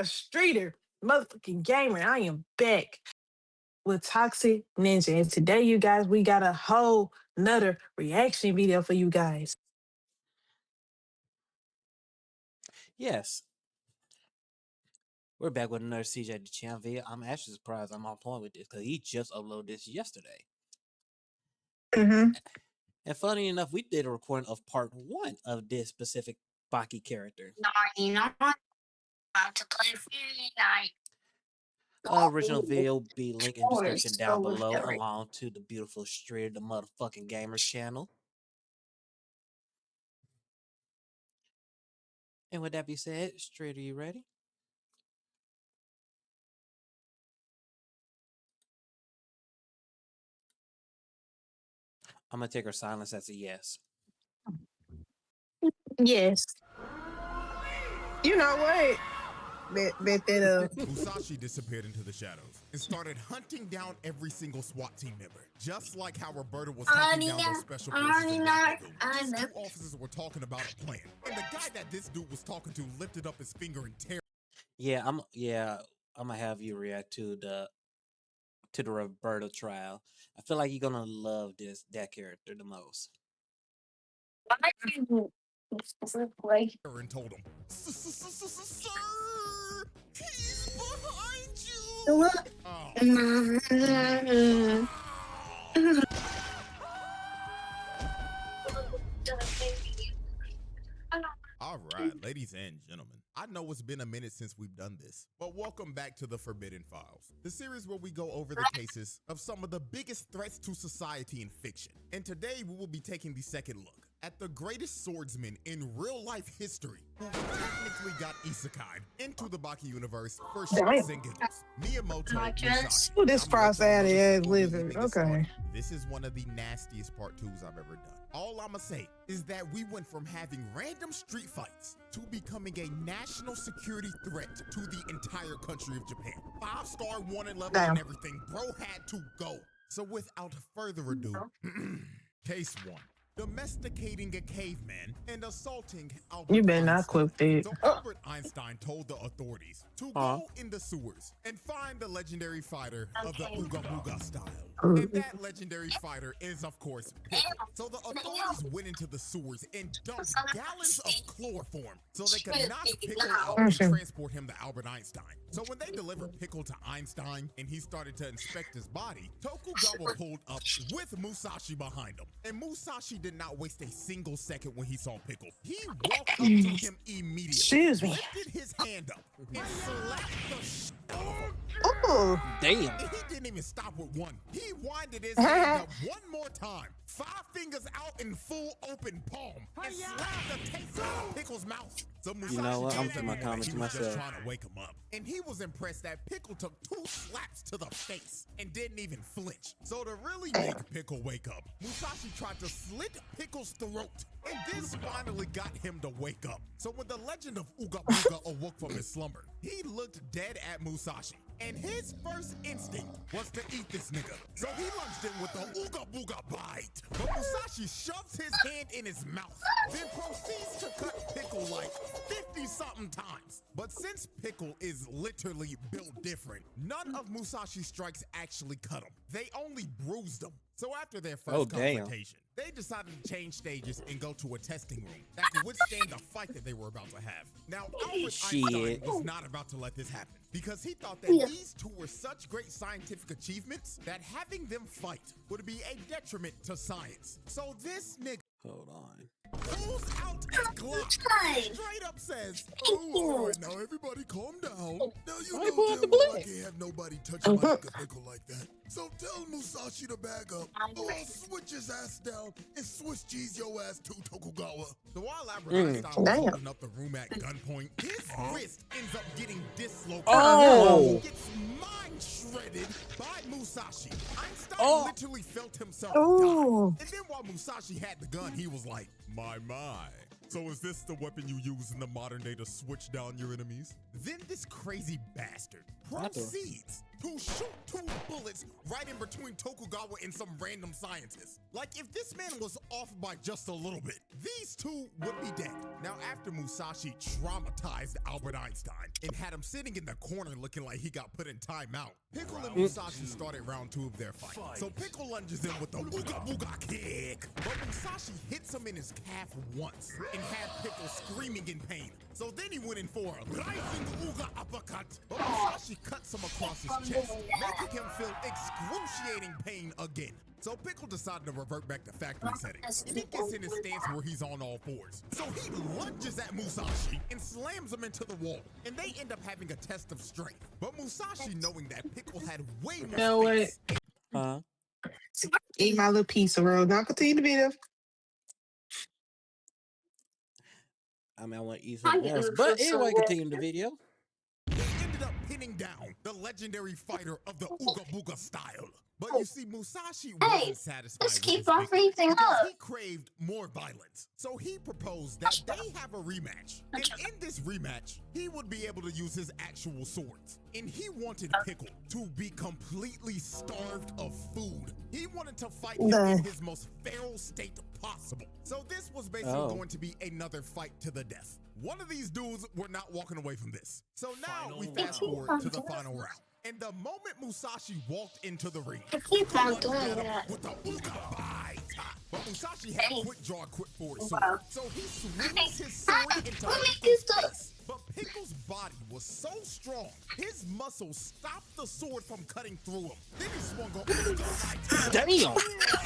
girl Streeter, motherfucking gamer. I am back with Toxic Ninja. And today, you guys, we got a whole nother reaction video for you guys. Yes, we're back with another CJ the Champ video. I'm actually surprised I'm on point with this because he just uploaded this yesterday. Mm-hmm. And funny enough, we did a recording of part 1 of this specific Baki character. You know what? About to play Fortnite. Original video will be linked in the description down below, along to the beautiful Streeter the motherfucking Gamers channel. And with that being said, Streeter, you ready? I'm gonna take her silence as a yes. Yes. You know what? Bet that MUSASHI disappeared into the shadows and started hunting down every single SWAT team member, just like how Roberta was hunting down those special forces in These two officers were talking about a plan, and the guy that this dude was talking to lifted up his finger in terror. I'm gonna have you react to the Roberta trial. I feel like you're gonna love that character the most. Why you like And told him, "Sir, he's behind you." what? All right, ladies and gentlemen, I know it's been a minute since we've done this, but welcome back to the Forbidden Files, the series where we go over the cases of some of the biggest threats to society in fiction. And today we will be taking the second look at the greatest swordsman in real life history, who technically got isekai'd into the Baki universe for shits and giggles, Miyamoto Musashi. Ooh, this prosthetic ass lizard. Okay. This is one of the nastiest part 2s I've ever done. All I'ma say is that we went from having random street fights to becoming a national security threat to the entire country of Japan. 5-star wanted level and everything. Bro had to go. So without further ado, case 1. Domesticating a caveman and assaulting Albert You better not Einstein. clip that. So Albert Einstein told the authorities to go in the sewers and find the legendary fighter of the Ooga Booga style. And that legendary fighter is, of course, Pickle. So the authorities went into the sewers and dumped gallons of chloroform so they could knock Pickle out and transport him to Albert Einstein. So when they delivered Pickle to Einstein and he started to inspect his body, Tokugawa pulled up with Musashi behind him. And Musashi did not waste a single second when he saw Pickle. He walked up to him immediately, Excuse me. lifted his hand up, and slapped the shit out of him. Ooh. Damn. And he didn't even stop with one. He winded his hand up one more time, 5 fingers out in full open palm, and slapped the taste out of Pickle's mouth. So Musashi You know what? I'm did putting my that, comments he to was just myself. trying to wake him up. And he was impressed that Pickle took 2 slaps to the face and didn't even flinch. So to really make Pickle wake up, Musashi tried to slit Pickle's throat. And this finally got him to wake up. So when the legend of Ooga Booga awoke from his slumber, he looked dead at Musashi. And his first instinct was to eat this nigga. So he lunged in with the Ooga Booga bite. But Musashi shoves his hand in his mouth, then proceeds to cut Pickle like 50-something times. But since Pickle is literally built different, none of Musashi's strikes actually cut him. They only bruised him. So after their first confrontation, they decided to change stages and go to a testing room that could withstand the fight that they were about to have. Now, Albert Einstein was not about to let this happen because he thought that these two were such great scientific achievements that having them fight would be a detriment to science. So this nigga Hold on. pulls out his Glock, straight up says, "Oh, all right, now everybody calm down. Now you know damn well I can't have nobody touching my Pickle like that. So tell Musashi to back up, or I'll switch his ass down and Swiss cheese your ass to Tokugawa." So while Albert Einstein was holding up the room at gunpoint, his wrist ends up getting dislocated. Oh! He gets mind shredded by Musashi. Einstein literally felt himself die. Ooh. And then while Musashi had the gun, he was like, my. So is this the weapon you use in the modern day to switch down your enemies? Then this crazy bastard proceeds to shoot 2 bullets right in between Tokugawa and some random scientist. Like, if this man was off by just a little bit, these 2 would be dead. Now, after Musashi traumatized Albert Einstein and had him sitting in the corner looking like he got put in timeout, Pickle and Musashi started round 2 of their fight. So Pickle lunges in with the Ooga Booga kick, but Musashi hits him in his calf once and had Pickle screaming in pain. So then he went in for a rising Ooga uppercut, but Musashi cuts him across his chest, making him feel excruciating pain again. So Pickle decided to revert back to factory settings, and he gets in his stance where he's on all 4s. So he lunges at Musashi and slams him into the wall, and they end up having a test of strength. But Musashi, knowing that Pickle had way more know what? space, Eat my little piece of roll. Now continue the video. I mean, I want to eat something else. But anyway, continue the video. he ended up pinning down the legendary fighter of the Ooga Booga style. But you see, Musashi wasn't satisfied Just with keep his on victory freezing because up. he craved more violence. So he proposed that they have a rematch. And in this rematch, he would be able to use his actual swords. And he wanted Pickle to be completely starved of food. He wanted to fight him in his most feral state possible. So this was basically going to be another fight to the death. One of these dudes were not walking away from this. So now we fast forward to the final round. And the moment Musashi walked into the ring, keep on Pickle doing got him that. with the Ooga Bite. But Musashi had a quick draw, quick forward sword. So he swings his sword into Pickle's face. But Pickle's body was so strong, his muscles stopped the sword from cutting through him. Then he swung a Ooga Bite. Damn.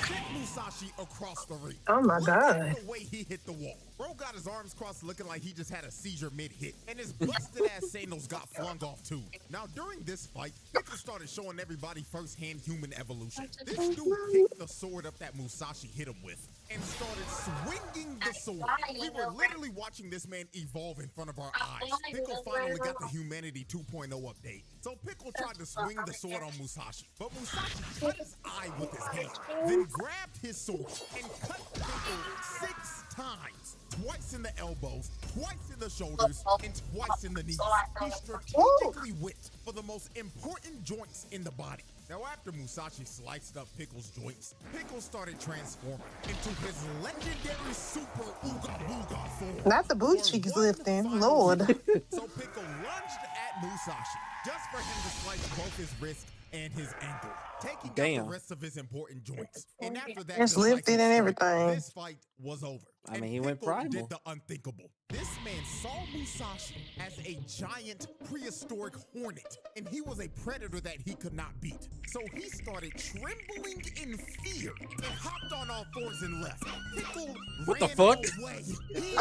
Sent Musashi across the ring. Oh my Look God. at the way he hit the wall. Bro got his arms crossed looking like he just had a seizure mid-hit. And his busted ass sandals got flung off too. Now during this fight, Pickle started showing everybody firsthand human evolution. This dude picked the sword up that Musashi hit him with and started swinging the sword. We were literally watching this man evolve in front of our eyes. Pickle finally got the Humanity 2.0 update. So Pickle tried to swing the sword on Musashi, but Musashi cut his eye with his hand, then grabbed his sword and cut Pickle 6 times. Twice in the elbows, twice in the shoulders, and twice in the knees. He strategically went for the most important joints in the body. Now after Musashi sliced up Pickle's joints, Pickle started transforming into his legendary super Ooga Booga form. Not the boot for cheeks one lifting, final Lord. round. So Pickle lunged at Musashi just for him to slice both his wrist and his ankle, taking out Damn. the rest of his important joints. And after that, It's lifted and everything. this fight was over. I mean, And he went Pickle primal. did the unthinkable. This man saw Musashi as a giant prehistoric hornet, and he was a predator that he could not beat. So he started trembling in fear and hopped on all 4s and left. Pickle What the ran fuck? away. He did not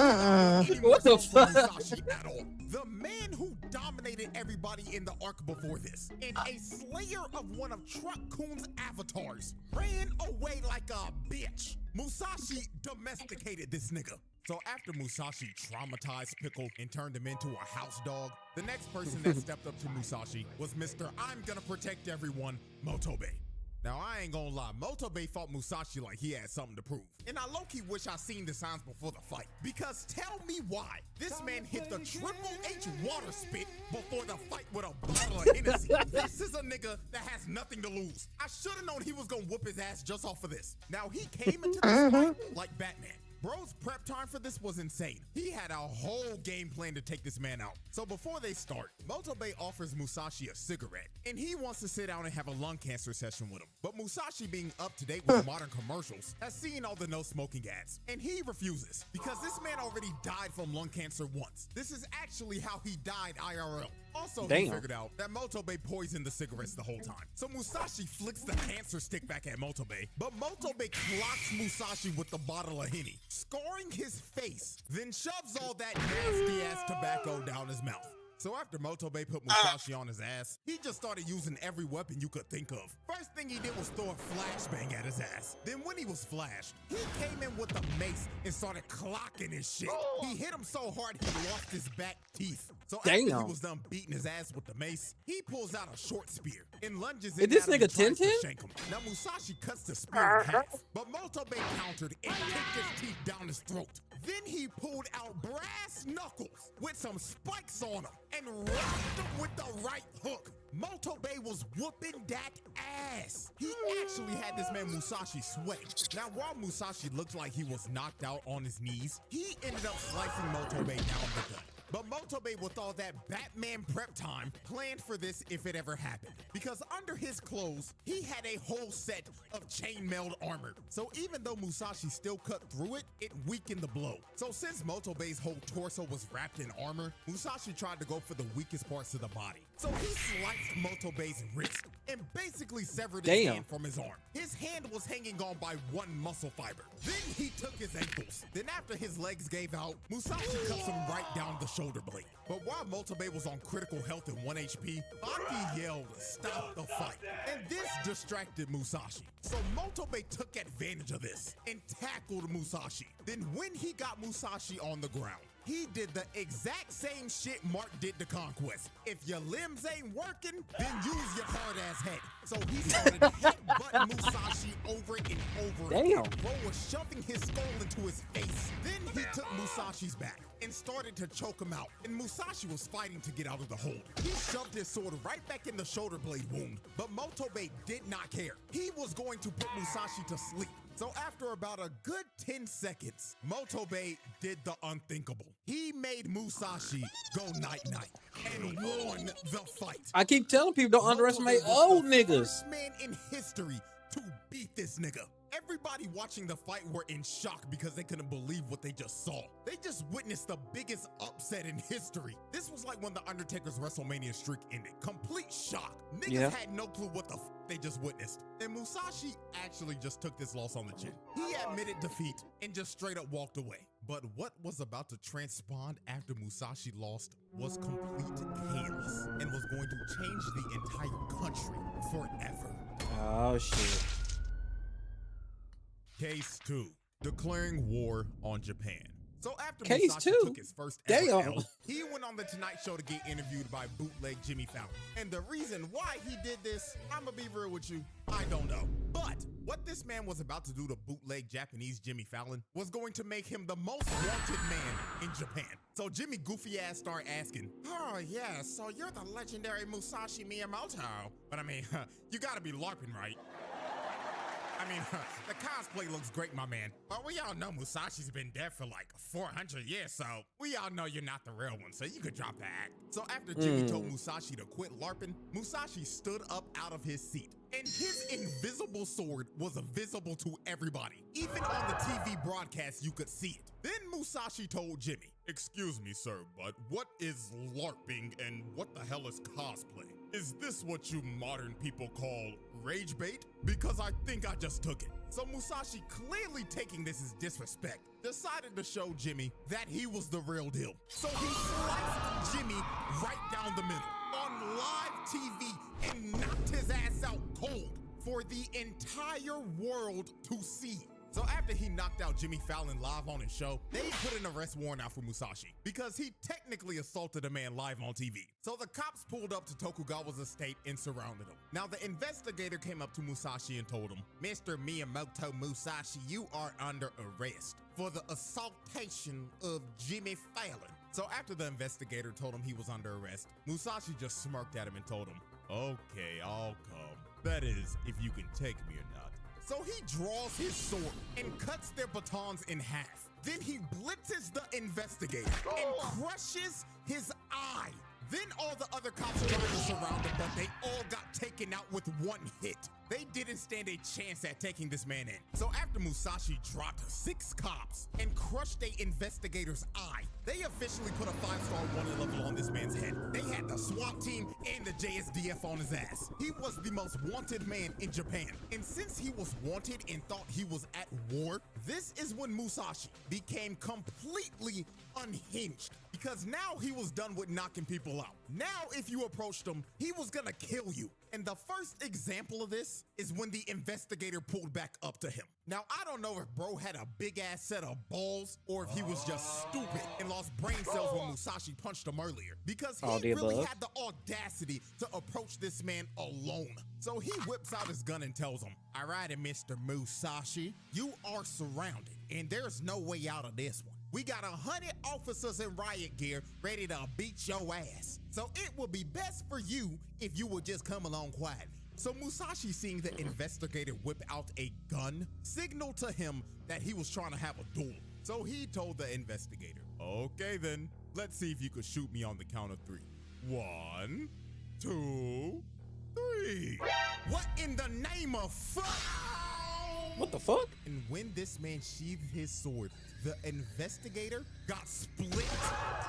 want any What the more from fuck? Musashi at all. The man who dominated everybody in the arc before this, and a slayer of one of Truck Coon's avatars, ran away like a bitch. Musashi domesticated this nigga. So after Musashi traumatized Pickle and turned him into a house dog, the next person that stepped up to Musashi was Mr. I'm gonna protect everyone, Motobe. Now, I ain't gonna lie, Motobe fought Musashi like he had something to prove. And I low-key wish I seen the signs before the fight. Because tell me why this man hit the Triple H water spit before the fight with a bottle of Hennessy. This is a nigga that has nothing to lose. I should've known he was gonna whoop his ass just off of this. Now, he came into this fight like Batman. Bro's prep time for this was insane. He had a whole game plan to take this man out. So before they start, Motobe offers Musashi a cigarette, and he wants to sit down and have a lung cancer session with him. But Musashi, being up to date with modern commercials, has seen all the no smoking ads, and he refuses because this man already died from lung cancer once. This is actually how he died IRL. Also, he Damn. figured out that Motobe poisoned the cigarettes the whole time. So Musashi flicks the cancer stick back at Motobe, but Motobe clocks Musashi with the bottle of Henny, scarring his face, then shoves all that nasty ass tobacco down his mouth. So after Motobe put Musashi on his ass, he just started using every weapon you could think of. First thing he did was throw a flashbang at his ass. Then when he was flashed, he came in with a mace and started clocking his shit. He hit him so hard he lost his back teeth. So after he Damn. was done beating his ass with the mace, he pulls out a short spear and lunges Is in this at him and nigga tries to 10-10? shank him. Now Musashi cuts the spear in half, but Motobe countered and kicked his teeth down his throat. Then he pulled out brass knuckles with some spikes on them and rocked them with the right hook. Motobe was whooping that ass. He actually had this man Musashi sweating. Now, while Musashi looked like he was knocked out on his knees, he ended up slicing Motobe down the gut. But Motobe, with all that Batman prep time, planned for this if it ever happened. Because under his clothes, he had a whole set of chainmailed armor. So even though Musashi still cut through it, it weakened the blow. So since Motobe's whole torso was wrapped in armor, Musashi tried to go for the weakest parts of the body. So he sliced Motobe's wrist and basically severed his hand from his arm. His hand was hanging on by one muscle fiber. Then he took his ankles. Then after his legs gave out, Musashi cuts him right down the shoulder blade. But while Motobe was on critical health and 1 HP, Aki yelled, "Stop the fight." And this distracted Musashi. So Motobe took advantage of this and tackled Musashi. Then when he got Musashi on the ground, he did the exact same shit Mark did to Conquest. If your limbs ain't working, then use your hard-ass head. So he started headbutting Musashi over and over again. Bro was shoving his skull into his face. Then he took Musashi's back and started to choke him out. And Musashi was fighting to get out of the hold. He shoved his sword right back in the shoulder blade wound, but Motobe did not care. He was going to put Musashi to sleep. So after about a good 10 seconds, Motobe did the unthinkable. He made Musashi go night-night and won the fight. I keep telling people don't underestimate old niggas. First man in history to beat this nigga. Everybody watching the fight were in shock because they couldn't believe what they just saw. They just witnessed the biggest upset in history. This was like when The Undertaker's WrestleMania streak ended. Complete shock. Niggas had no clue what the they just witnessed. And Musashi actually just took this loss on the chin. He admitted defeat and just straight up walked away. But what was about to transpire after Musashi lost was complete chaos and was going to change the entire country forever. Oh, shit. Case 2, declaring war on Japan. So after Case Musashi 2? took his first ever L, he went on the Tonight Show to get interviewed by bootleg Jimmy Fallon. And the reason why he did this, I'ma be real with you, I don't know. But what this man was about to do to bootleg Japanese Jimmy Fallon was going to make him the most wanted man in Japan. So Jimmy goofy ass started asking, "Oh yeah, so you're the legendary Musashi Miyamoto. But I mean, you gotta be LARPing, right?" I mean, the cosplay looks great, my man. But we all know Musashi's been dead for like 400 years, so we all know you're not the real one, so you could drop the act. So after Jimmy told Musashi to quit LARPing, Musashi stood up out of his seat. And his invisible sword was visible to everybody. Even on the TV broadcast, you could see it. Then Musashi told Jimmy, "Excuse me, sir, but what is LARPing and what the hell is cosplay? Is this what you modern people call rage bait? Because I think I just took it." So Musashi, clearly taking this as disrespect, decided to show Jimmy that he was the real deal. So he sliced Jimmy right down the middle on live TV and knocked his ass out cold for the entire world to see. So after he knocked out Jimmy Fallon live on his show, they put an arrest warrant out for Musashi because he technically assaulted a man live on TV. So the cops pulled up to Tokugawa's estate and surrounded him. Now the investigator came up to Musashi and told him, "Mr. Miyamoto Musashi, you are under arrest for the assaultation of Jimmy Fallon." So after the investigator told him he was under arrest, Musashi just smirked at him and told him, "Okay, I'll come. That is, if you can take me or not." So he draws his sword and cuts their batons in half. Then he blitzes the investigator and crushes his eye. Then all the other cops tried to surround him, but they all got taken out with one hit. They didn't stand a chance at taking this man in. So after Musashi dropped 6 cops and crushed a investigator's eye, they officially put a 5-star wanted level on this man's head. They had the SWAT team and the JSDF on his ass. He was the most wanted man in Japan. And since he was wanted and thought he was at war, this is when Musashi became completely unhinged. Because now he was done with knocking people out. Now if you approached him, he was gonna kill you. And the first example of this is when the investigator pulled back up to him. Now, I don't know if bro had a big ass set of balls or if he was just stupid and lost brain cells when Musashi punched him earlier. Because he really had the audacity to approach this man alone. So he whips out his gun and tells him, "Alrighty, Mr. Musashi, you are surrounded and there's no way out of this one. we got 100 officers in riot gear ready to beat your ass. So it would be best for you if you would just come along quietly. So Musashi, seeing the investigator whip out a gun, signaled to him that he was trying to have a duel. So he told the investigator, okay then, let's see if you could shoot me on the count of 3. 1, 2, 3. What in the name of fuck? What the fuck? And when this man sheathed his sword, the investigator got split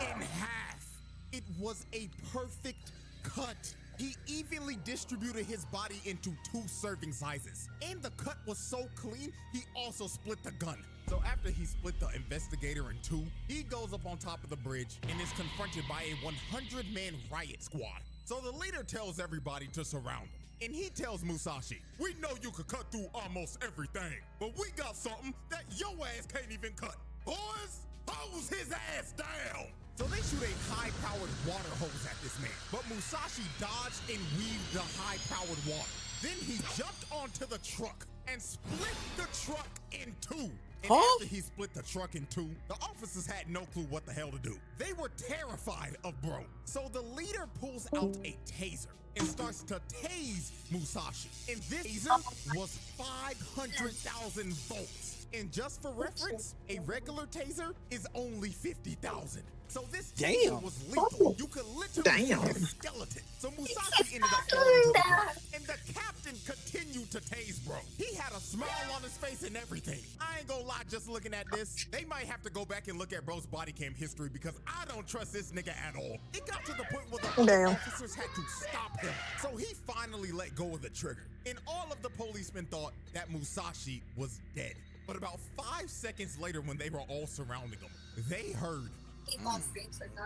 in half. It was a perfect cut. He evenly distributed his body into 2 serving sizes. And the cut was so clean, he also split the gun. So after he split the investigator in 2, he goes up on top of the bridge and is confronted by a 100-man riot squad. So the leader tells everybody to surround him. And he tells Musashi, we know you could cut through almost everything, but we got something that your ass can't even cut. Boys, hose his ass down. So they shoot a high-powered water hose at this man, but Musashi dodged and weaved the high-powered water. Then he jumped onto the truck and split the truck in 2. And after he split the truck in 2, the officers had no clue what the hell to do. They were terrified of Bro. So the leader pulls out a taser and starts to tase Musashi. And this taser was 500,000 volts. And just for reference, a regular taser is only 50,000. So this taser was lethal. You could literally see his skeleton. So Musashi ended up falling to the ground. And the captain continued to tase Bro. He had a smile on his face and everything. I ain't gonna lie, just looking at this, they might have to go back and look at Bro's body cam history because I don't trust this nigga at all. It got to the point where the other officers had to stop him. So he finally let go of the trigger. And all of the policemen thought that Musashi was dead. But about 5 seconds later, when they were all surrounding him, they heard,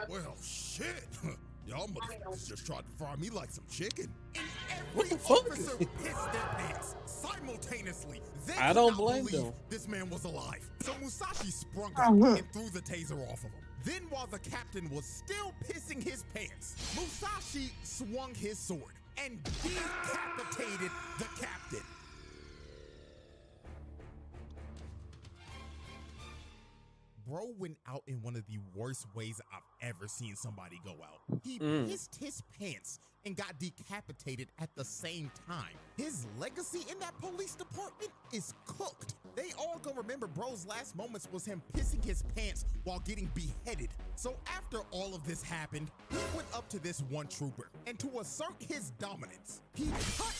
well, shit. Y'all motherfuckers just tried to fry me like some chicken. And every officer pissed their pants simultaneously. I don't blame them. This man was alive. So Musashi sprung up and threw the taser off of him. Then while the captain was still pissing his pants, Musashi swung his sword and decapitated the captain. Bro went out in one of the worst ways I've ever seen somebody go out. He pissed his pants and got decapitated at the same time. His legacy in that police department is cooked. They all gonna remember Bro's last moments was him pissing his pants while getting beheaded. So after all of this happened, he went up to this one trooper, and to assert his dominance, he cut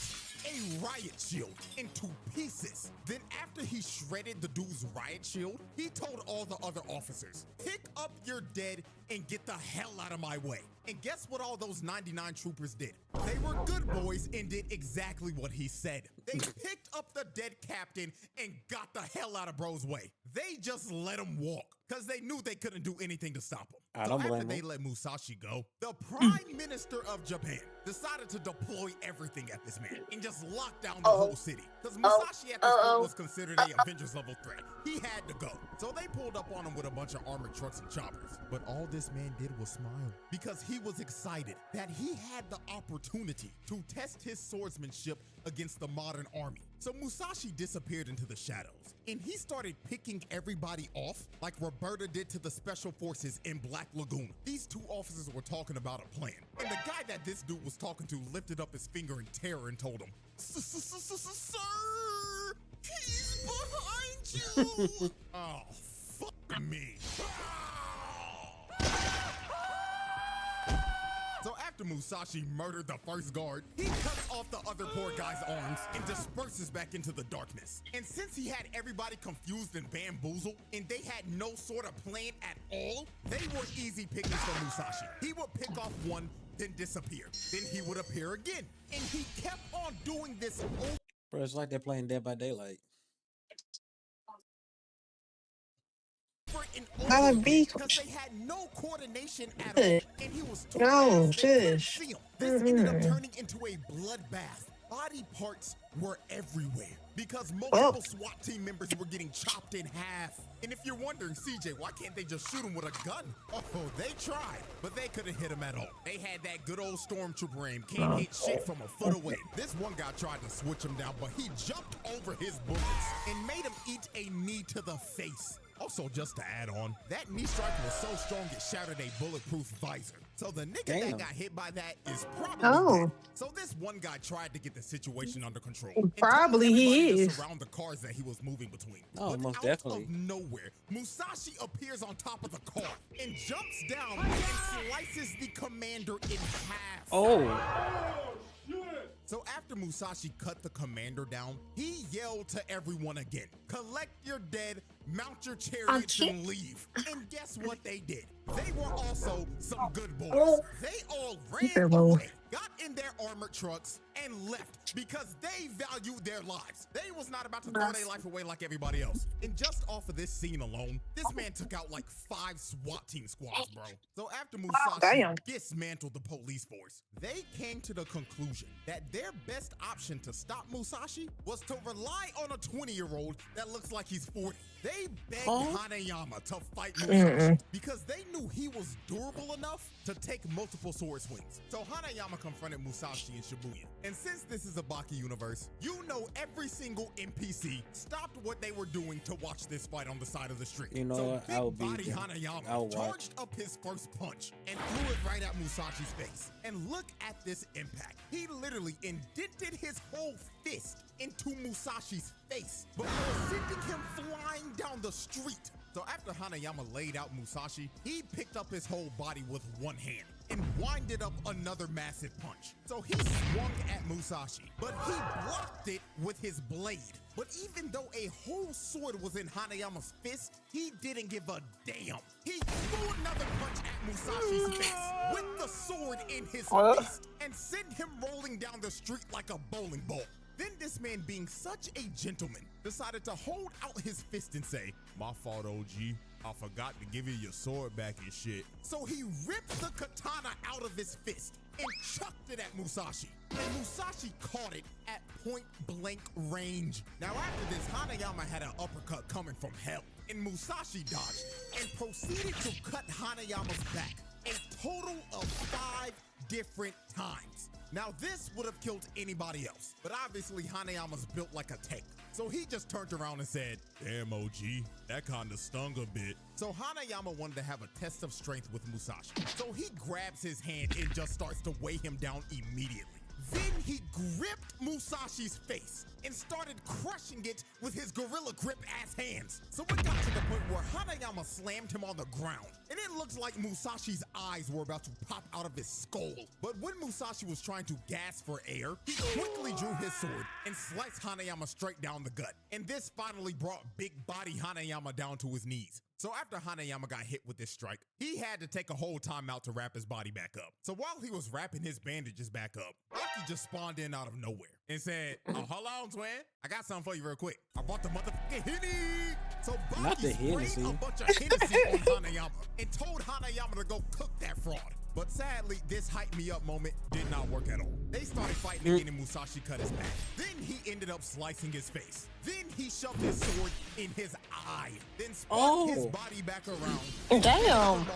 a riot shield into pieces. Then after he shredded the dude's riot shield, he told all the other officers, pick up your dead and get the hell out of my way. And guess what all those 99 troopers did? They were good boys and did exactly what he said. They picked up the dead captain and got the hell out of Bro's way. They just let him walk because they knew they couldn't do anything to stop him. I don't blame after they them. let Musashi go, the Prime Minister of Japan decided to deploy everything at this man and just lock down the whole city. Because Musashi at this point was considered a Avengers level threat. He had to go. So they pulled up on him with a bunch of armored trucks and choppers. But all this man did was smile because he was excited that he had the opportunity to test his swordsmanship against the modern army. So Musashi disappeared into the shadows and he started picking everybody off like Roberta did to the special forces in Black Lagoon. These 2 officers were talking about a plan. And the guy that this dude was talking to lifted up his finger in terror and told him, Sir, he's behind you. Oh, fuck me. So after Musashi murdered the first guard, he cuts off the other poor guy's arms and disperses back into the darkness. And since he had everybody confused and bamboozled, and they had no sort of plan at all, they were easy pickings for Musashi. He would pick off one, then disappear. Then he would appear again. And he kept on doing this over. Bro, it's like they're playing Dead by Daylight. And I'll over be because they had no coordination at all, good. and he was too No, fast, they couldn't shush. see him. This ended up turning into a bloodbath. Body parts were everywhere because multiple SWAT team members were getting chopped in half. And if you're wondering, CJ, why can't they just shoot him with a gun? Oh, they tried, but they couldn't hit him at all. They had that good old stormtrooper aim, can't hit shit from a foot away. This one guy tried to switch him down, but he jumped over his bullets and made him eat a knee to the face. Also, just to add on, that knee strike was so strong it shattered a bulletproof visor. So the nigga Damn. that got hit by that is probably Oh. dead. So this one guy tried to get the situation under control. Probably and told he everybody is. to surround the cars that he was moving between. Oh, but most out definitely. of nowhere, Musashi appears on top of the car and jumps down and slices the commander in half. Oh. So after Musashi cut the commander down, he yelled to everyone again, collect your dead, mount your chariots and leave. And guess what they did? They were also some good boys. They all ran away, got in their armored trucks, and left because they valued their lives. They was not about to throw their life away like everybody else. And just off of this scene alone, this man took out like 5 SWAT team squads, bro. So after Musashi dismantled the police force, they came to the conclusion that their best option to stop Musashi was to rely on a 20-year-old that looks like he's 40. They begged Hanayama to fight Musashi because they knew he was durable enough to take multiple sword swings. So Hanayama confronted Musashi in Shibuya. And since this is a Baki universe, you know every single NPC stopped what they were doing to watch this fight on the side of the street. You know so what? Big I'll body be Hanayama charged up his first punch and threw it right at Musashi's face. And look at this impact. He literally indented his whole fist into Musashi's face before sending him flying down the street. So after Hanayama laid out Musashi, he picked up his whole body with one hand and winded up another massive punch. So he swung at Musashi, but he blocked it with his blade. But even though a whole sword was in Hanayama's fist, he didn't give a damn. He threw another punch at Musashi's face with the sword in his fist and sent him rolling down the street like a bowling ball. Then this man, being such a gentleman, decided to hold out his fist and say, "My fault, OG. I forgot to give you your sword back and shit." So he ripped the katana out of his fist and chucked it at Musashi. And Musashi caught it at point blank range. Now after this, Hanayama had an uppercut coming from hell, and Musashi dodged and proceeded to cut Hanayama's back a total of 5 different times. Now this would have killed anybody else, but obviously Hanayama's built like a tank. So he just turned around and said, "Damn, OG, that kinda stung a bit." So Hanayama wanted to have a test of strength with Musashi. So he grabs his hand and just starts to weigh him down immediately. Then he gripped Musashi's face and started crushing it with his gorilla grip ass hands. So it got to the point where Hanayama slammed him on the ground, and it looks like Musashi's eyes were about to pop out of his skull. But when Musashi was trying to gasp for air, he quickly drew his sword and sliced Hanayama straight down the gut. And this finally brought big body Hanayama down to his knees. So after Hanayama got hit with this strike, he had to take a whole time out to wrap his body back up. So while he was wrapping his bandages back up, Baki just spawned in out of nowhere and said, "Oh, hold on, twin. I got something for you real quick. I brought the motherfucking Henny." So Baki sprayed a bunch of Hennessy on Hanayama and told Hanayama to go cook that fraud. But sadly, this hype me up moment did not work at all. They started fighting again and Musashi cut his back. Then he ended up slicing his face. Then he shoved his sword in his eye. Then spun his body back around. Damn.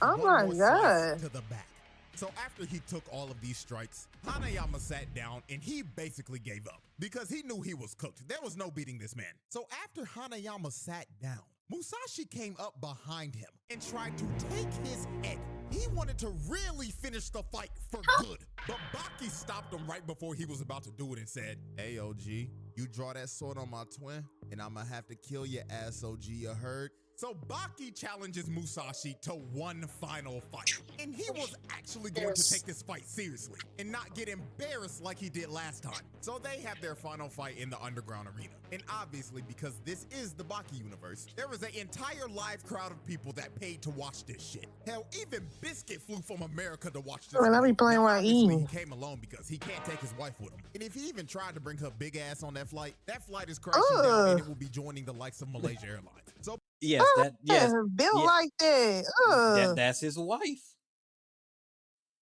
Oh my God. To the back. So after he took all of these strikes, Hanayama sat down and he basically gave up because he knew he was cooked. There was no beating this man. So after Hanayama sat down, Musashi came up behind him and tried to take his head. He wanted to really finish the fight for good. But Baki stopped him right before he was about to do it and said, "Hey, OG, you draw that sword on my twin, and I'ma have to kill your ass, OG, you heard?" So Baki challenges Musashi to one final fight. And he was actually going to take this fight seriously and not get embarrassed like he did last time. So they have their final fight in the underground arena. And obviously, because this is the Baki universe, there was an entire live crowd of people that paid to watch this shit. Hell, even Biscuit flew from America to watch this. Man, I be playing while eating. He came alone because he can't take his wife with him. And if he even tried to bring her big ass on that flight is crashing down and it will be joining the likes of Malaysia Airlines. So yes, built like that. That's his wife.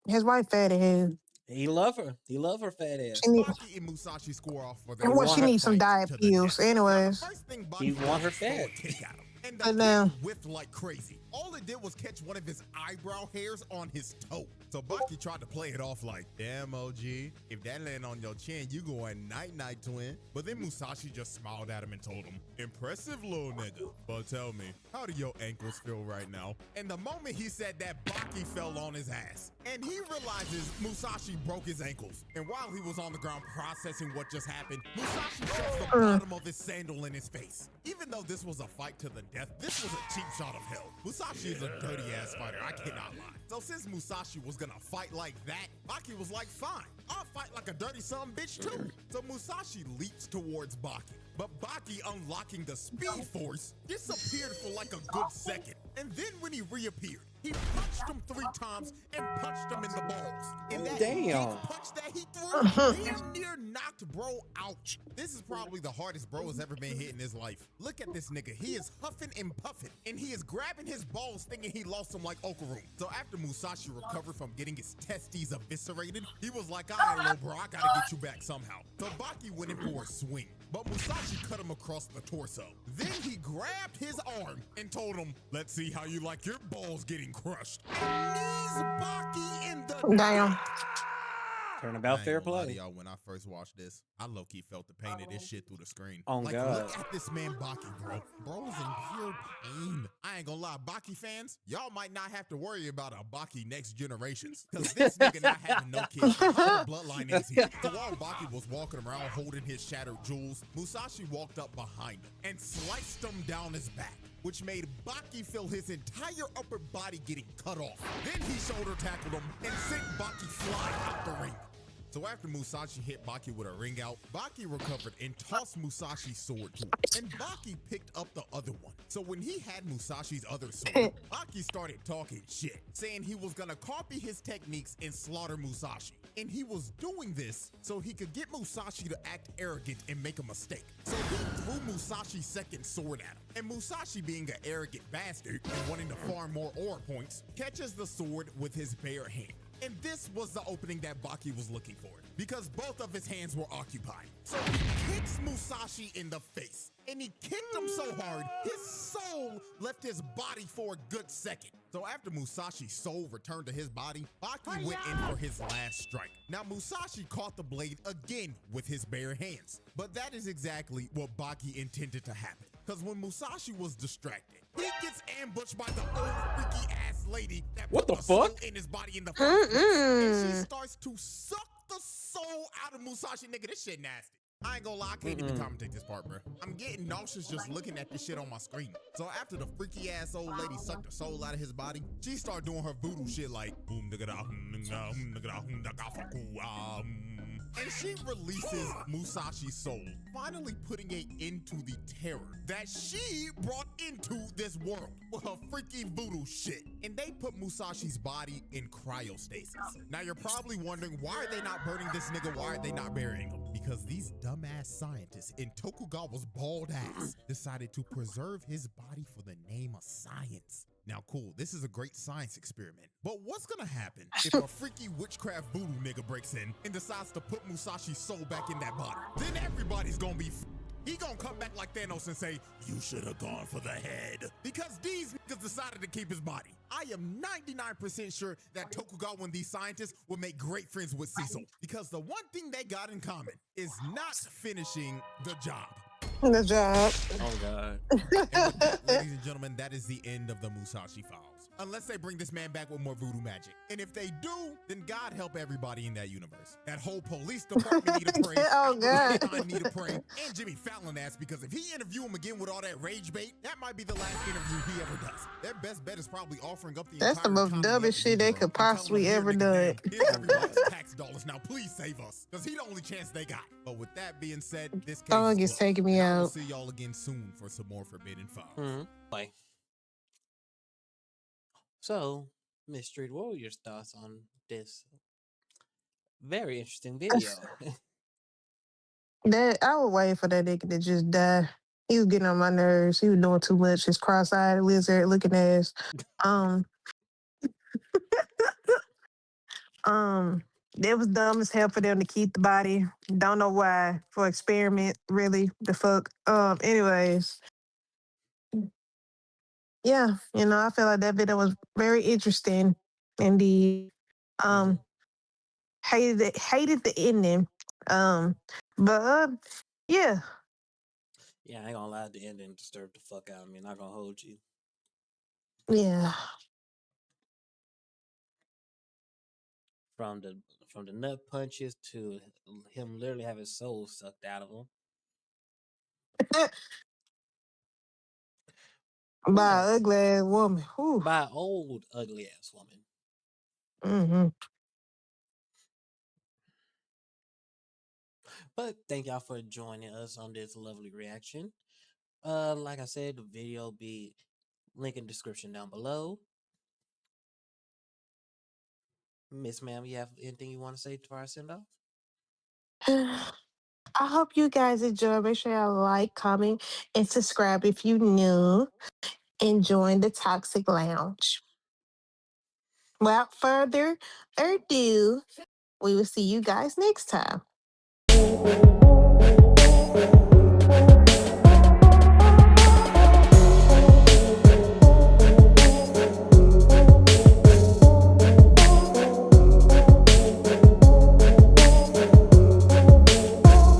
His wife fat as. He love her. He love her fat ass. Baki and Musashi score off for their she needs some diet pills. Anyways, he want her fat. And the thing whipped like crazy. All it did was catch one of his eyebrow hairs on his toe. So Baki tried to play it off like, damn, OG, if that land on your chin, you going night-night, twin. But then Musashi just smiled at him and told him, impressive, little nigga. But tell me, how do your ankles feel right now? And the moment he said that, Baki fell on his ass. And he realizes Musashi broke his ankles. And while he was on the ground processing what just happened, Musashi shoves the bottom of his sandal in his face. Even though this was a fight to the death, this was a cheap shot of hell. Musashi is a dirty ass fighter, I cannot lie. So since Musashi was gonna fight like that, Baki was like, fine, I'll fight like a dirty son bitch too. So Musashi leaps towards Baki, but Baki, unlocking the speed force, disappeared for like a good second. And then when he reappeared, he punched him 3 times and punched him in the balls. And that big punch that he threw damn near knocked bro out. This is probably the hardest bro has ever been hit in his life. Look at this nigga. He is huffing and puffing, and he is grabbing his balls thinking he lost them like Okaroon. So after Musashi recovered from getting his testes eviscerated, he was like, all right, little bro, I gotta get you back somehow. So Baki went in for a swing, but Musashi cut him across the torso. Then he grabbed his arm and told him, let's see how you like your balls getting crushed. And knees Baki in the Damn. Turnabout fair play. Y'all, when I first watched this, I low-key felt the pain of this shit through the screen. Oh, like, God. look at this man Baki, bro. Bro's in pure pain. I ain't gonna lie, Baki fans, y'all might not have to worry about a Baki next generations, because this nigga not having no kids. How the bloodline is here? So while Baki was walking around holding his shattered jewels, Musashi walked up behind him and sliced him down his back, which made Baki feel his entire upper body getting cut off. Then he shoulder tackled him and sent Baki flying out the ring. So after Musashi hit Baki with a ring out, Baki recovered and tossed Musashi's sword to him. And Baki picked up the other one. So when he had Musashi's other sword, Baki started talking shit, saying he was gonna copy his techniques and slaughter Musashi. And he was doing this so he could get Musashi to act arrogant and make a mistake. So he threw Musashi's second sword at him. And Musashi, being an arrogant bastard and wanting to farm more aura points, catches the sword with his bare hand. And this was the opening that Baki was looking for, because both of his hands were occupied. So he kicks Musashi in the face, and he kicked him so hard, his soul left his body for a good second. So after Musashi's soul returned to his body, Baki went in for his last strike. Now Musashi caught the blade again with his bare hands, but that is exactly what Baki intended to happen. Because when Musashi was distracted, he gets ambushed by the old freaky ass lady that What put the soul fuck? in his body in the first place. And she starts to suck the soul out of Musashi. Nigga, this shit nasty. I ain't gonna lie, I can't even commentate this part, bro. I'm getting nauseous just looking at this shit on my screen. So after the freaky ass old lady sucked the soul out of his body, she started doing her voodoo shit like and she releases Musashi's soul, finally putting it into the terror that she brought into this world with her freaky voodoo shit. And they put Musashi's body in cryostasis. Now you're probably wondering, why are they not burning this nigga? Why are they not burying him? Because these dumbass scientists in Tokugawa's bald ass decided to preserve his body for the name of science. Now, cool, this is a great science experiment. But what's gonna happen if a freaky witchcraft voodoo nigga breaks in and decides to put Musashi's soul back in that body? Then everybody's gonna be he gonna come back like Thanos and say, you should have gone for the head. Because these niggas decided to keep his body. I am 99% sure that Tokugawa and these scientists will make great friends with Cecil. Because the one thing they got in common is not finishing the job. The job. Oh, God. And with that, ladies and gentlemen, that is the end of the Musashi Files. Unless they bring this man back with more voodoo magic. And if they do, then God help everybody in that universe. That whole police department need to pray. Oh, God. Einstein need to pray. And Jimmy Fallon ass, because if he interview him again with all that rage bait, that might be the last interview he ever does. Their best bet is probably offering up the That's the entire most economy dumbest of shit they Europe could and telling possibly them, "Here, ever nigga, done." damn, here's everybody's tax dollars. Now please save us. Because he the only chance they got. But with that being said, this case Dog is is closed. taking me And I will out. see y'all again soon for some more Forbidden Files. Play. So, Miss Street Warriors thoughts on this very interesting video. That I was waiting for that nigga to just die. He was getting on my nerves. He was doing too much. His cross-eyed lizard looking ass. Um, it was dumb as hell for them to keep the body. Don't know why. For experiment, really. The fuck. Anyways. Yeah, I feel like that video was very interesting indeed. Hmm. Um, hated the ending. Um, but yeah, Yeah, I ain't gonna lie, the ending disturbed the fuck out of me. Not gonna hold you. yeah. From the nut punches to him literally having his soul sucked out of him. By But an ugly ass woman. Whew. by an old ugly ass woman. Mm-hmm. But thank y'all for joining us on this lovely reaction. Like I said, the video be link in the description down below. Miss Ma'am, you have anything you want to say before I send off? I hope you guys enjoy. Make sure y'all like, comment, and subscribe if you new. And join the Toxic Lounge. Without further ado, we will see you guys next time.